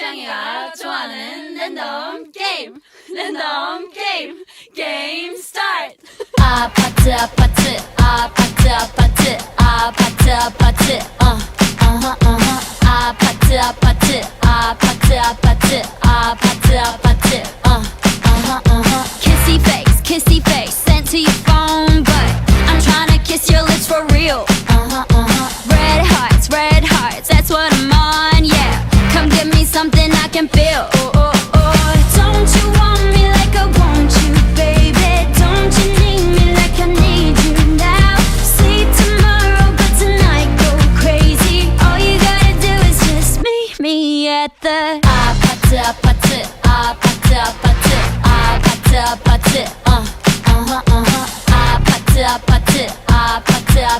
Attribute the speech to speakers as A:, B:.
A: 창이가 좋아하는 랜덤 게임 게임 스타트.
B: 아파트 아파트 아파트 아파트 아파트 아파트 아파트 아파트 아파트 아파트 아파트 아파트 kissy face sent to your phone but I'm tryna kiss your lips for real. Red hearts, that's what I'm on, yeah. Come give me something I can feel. Don't you want me like I want you, baby? Don't you need me like I need you now? Sleep tomorrow, but tonight go crazy. All you gotta do is just meet me at the 아파트 아파트